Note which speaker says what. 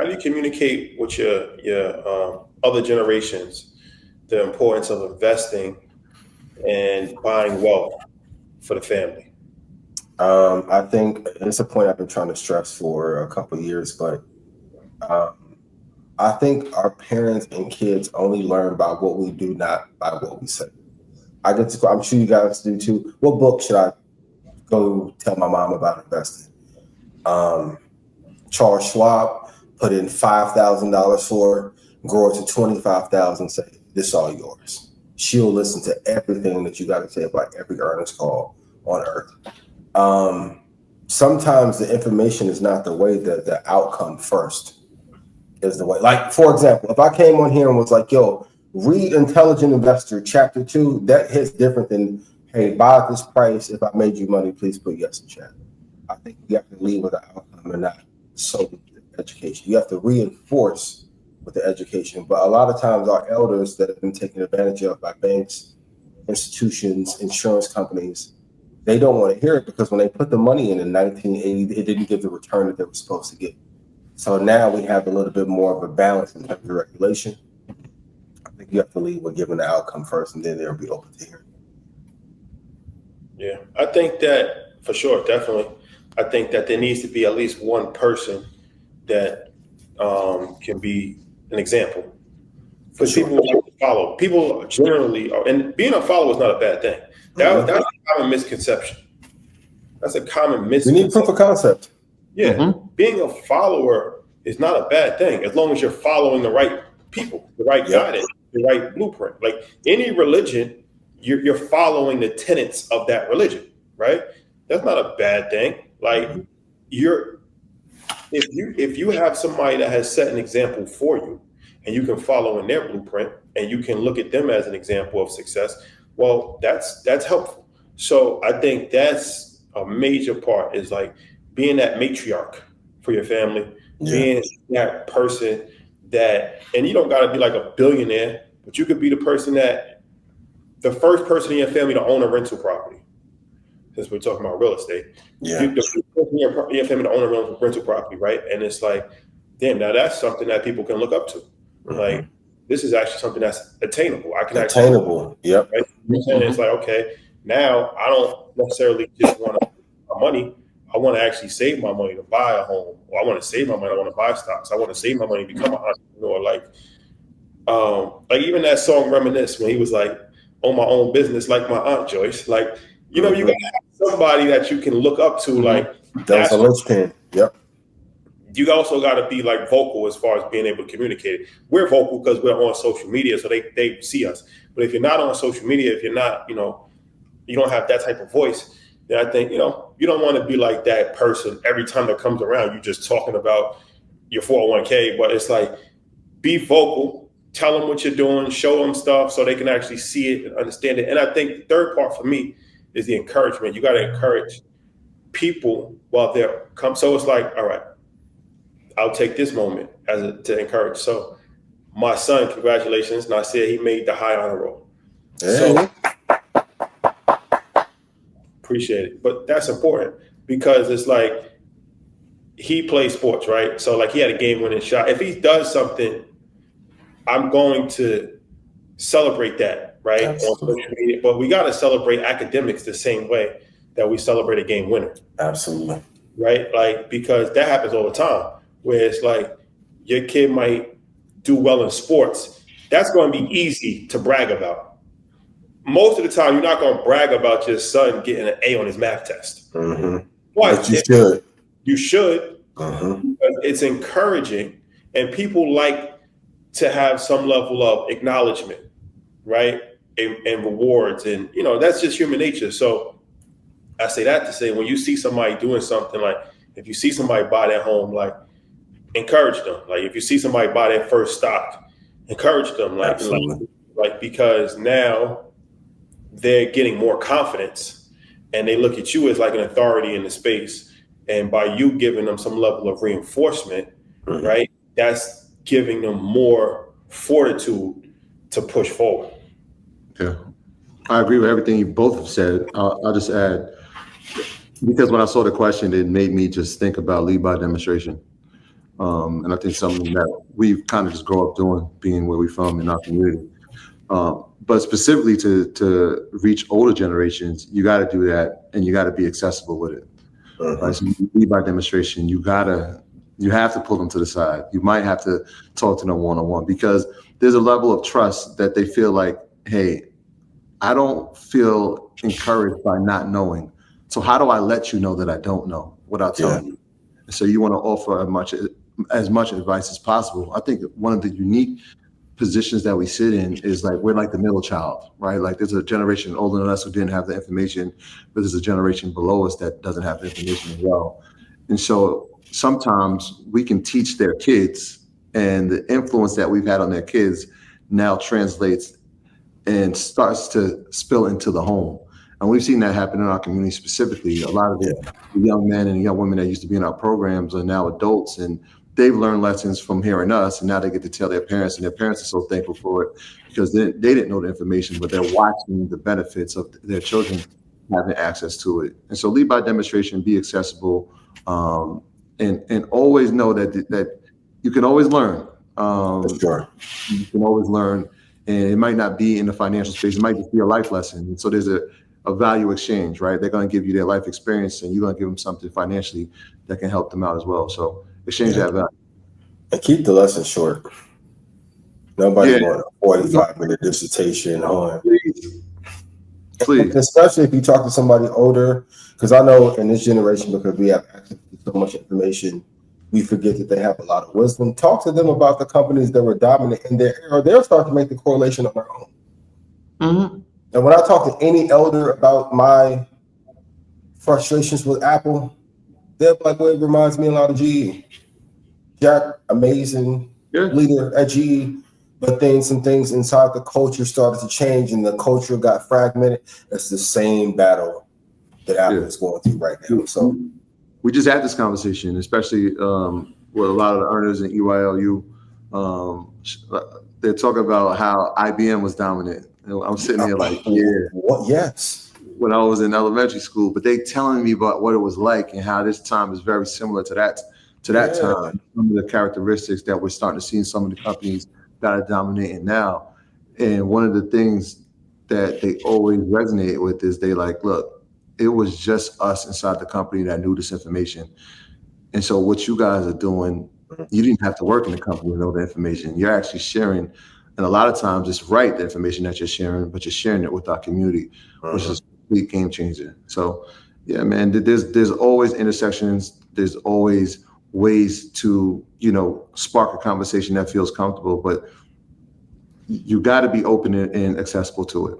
Speaker 1: do you communicate with your other generations the importance of investing and buying wealth for the family?
Speaker 2: I think it's a point I've been trying to stress for a couple of years, but I think our parents and kids only learn by what we do, not by what we say. I'm sure you guys do too. What book should I go tell my mom about investing? Charles Schwab put in $5,000 for it, grow it to 25,000. Say this is all yours. She'll listen to everything that you got to say about every earnings call on earth. Sometimes the information is not the way, that the outcome first is the way. Like, for example, if I came on here and was like, yo, read Intelligent Investor Chapter 2, that hits different than, hey, buy at this price. If I made you money, please put yes in chat. I think you have to lead with the outcome and not solely the education. You have to reinforce with the education. But a lot of times our elders that have been taken advantage of by banks, institutions, insurance companies, they don't want to hear it because when they put the money in 1980, it didn't give the return that they were supposed to get. So now we have a little bit more of a balance in terms of regulation. I think you have to lead with giving the outcome first, and then they'll be open to hearing.
Speaker 1: Yeah, I think that for sure, definitely. I think that there needs to be at least one person that can be an example. Because people like to follow. People generally are, and being a follower is not a bad thing. That's a common misconception. That's a common misconception.
Speaker 2: We need proof of concept.
Speaker 1: Yeah, being a follower is not a bad thing as long as you're following the right people, the right guidance, the right blueprint. Like any religion, you're following the tenets of that religion, right? That's not a bad thing. Like if you have somebody that has set an example for you and you can follow in their blueprint and you can look at them as an example of success, well, that's helpful. So I think that's a major part, is like being that matriarch for your family, being that person that, and you don't got to be like a billionaire, but you could be the person that, the first person in your family to own a rental property. Since we're talking about real estate, the first person in your family to own a rental property, right? And it's like, damn, now that's something that people can look up to. Like, this is actually something that's attainable. I can
Speaker 2: attainable. Yep.
Speaker 1: Right? And it's like, okay, now I don't necessarily just want my money. I want to actually save my money to buy a home, or I want to save my money. I want to buy stocks. I want to save my money to become an entrepreneur. Like even that song "Reminisce," when he was like, "Own my own business," like my Aunt Joyce. Like, you know, you got to have somebody that you can look up to. Like
Speaker 2: that's a linchpin. Yep.
Speaker 1: You also got to be like vocal as far as being able to communicate. We're vocal because we're on social media, so they see us. But if you're not on social media, if you're not, you don't have that type of voice, then I think, you don't want to be like that person every time that comes around. You're just talking about your 401k, but it's like, be vocal, tell them what you're doing, show them stuff so they can actually see it and understand it. And I think the third part for me is the encouragement. You got to encourage people while they're come. So it's like, all right, I'll take this moment to encourage. So my son, congratulations. And I said he made the high honor roll.
Speaker 2: Hey.
Speaker 1: So appreciate it. But that's important because it's like he plays sports, right? So like he had a game-winning shot. If he does something, I'm going to celebrate that, right? On social media. But we got to celebrate academics the same way that we celebrate a game winner.
Speaker 2: Absolutely.
Speaker 1: Right? Like, because that happens all the time, where it's like your kid might do well in sports. That's going to be easy to brag about. Most of the time, you're not going to brag about your son getting an A on his math test.
Speaker 2: But you should.
Speaker 1: You should. It's encouraging, and people like to have some level of acknowledgement, right? And rewards, and that's just human nature. So I say that to say, when you see somebody doing something, like if you see somebody buy their home, like encourage them. Like if you see somebody buy their first stock, encourage them. Like because now they're getting more confidence, and they look at you as like an authority in the space. And by you giving them some level of reinforcement, right, that's giving them more fortitude to push forward.
Speaker 3: Yeah, I agree with everything you both have said. I'll just add, because when I saw the question, it made me just think about lead by demonstration. And I think something that we've kind of just grow up doing, being where we're from in our community. But specifically to reach older generations, you got to do that, and you got to be accessible with it. Right? So you lead by demonstration. You have to pull them to the side. You might have to talk to them one-on-one, because there's a level of trust that they feel like, hey, I don't feel encouraged by not knowing. So how do I let you know that I don't know without telling you? So you want to offer as much advice as possible. I think one of the unique positions that we sit in is like we're like the middle child, right? Like there's a generation older than us who didn't have the information, but there's a generation below us that doesn't have the information as well. And so sometimes we can teach their kids, and the influence that we've had on their kids now translates and starts to spill into the home. And we've seen that happen in our community specifically. A lot of the young men and young women that used to be in our programs are now adults, and they've learned lessons from hearing us, and now they get to tell their parents, and their parents are so thankful for it, because they didn't know the information, but they're watching the benefits of their children having access to it. And so lead by demonstration, be accessible, and always know that you can always learn.
Speaker 2: Sure.
Speaker 3: You can always learn, and it might not be in the financial space. It might just be a life lesson. And so there's a value exchange, right? They're going to give you their life experience, and you're going to give them something financially that can help them out as well. So exchange that value.
Speaker 2: And keep the lesson short. Nobody want a 45-minute dissertation on. Please. Especially if you talk to somebody older, because I know in this generation, because we have access to so much information, we forget that they have a lot of wisdom. Talk to them about the companies that were dominant in their era. They'll start to make the correlation on their own.
Speaker 3: Mm-hmm.
Speaker 2: And when I talk to any elder about my frustrations with Apple, they're like, well, it reminds me a lot of GE. Jack, amazing leader at GE, but then some things inside the culture started to change, and the culture got fragmented. It's the same battle that Apple is going through right now. So
Speaker 3: we just had this conversation, especially with a lot of the earners in EYLU. They're talking about how IBM was dominant. And I'm sitting here like,
Speaker 2: yes.
Speaker 3: When I was in elementary school, but they telling me about what it was like and how this time is very similar to that time. Some of the characteristics that we're starting to see in some of the companies that are dominating now. And one of the things that they always resonate with is they like, look, it was just us inside the company that knew this information. And so what you guys are doing, you didn't have to work in the company to know the information. You're actually sharing. And a lot of times it's right, the information that you're sharing, but you're sharing it with our community, which is a complete game changer. So yeah, man, there's always intersections. There's always ways to, spark a conversation that feels comfortable, but you got to be open and accessible to it.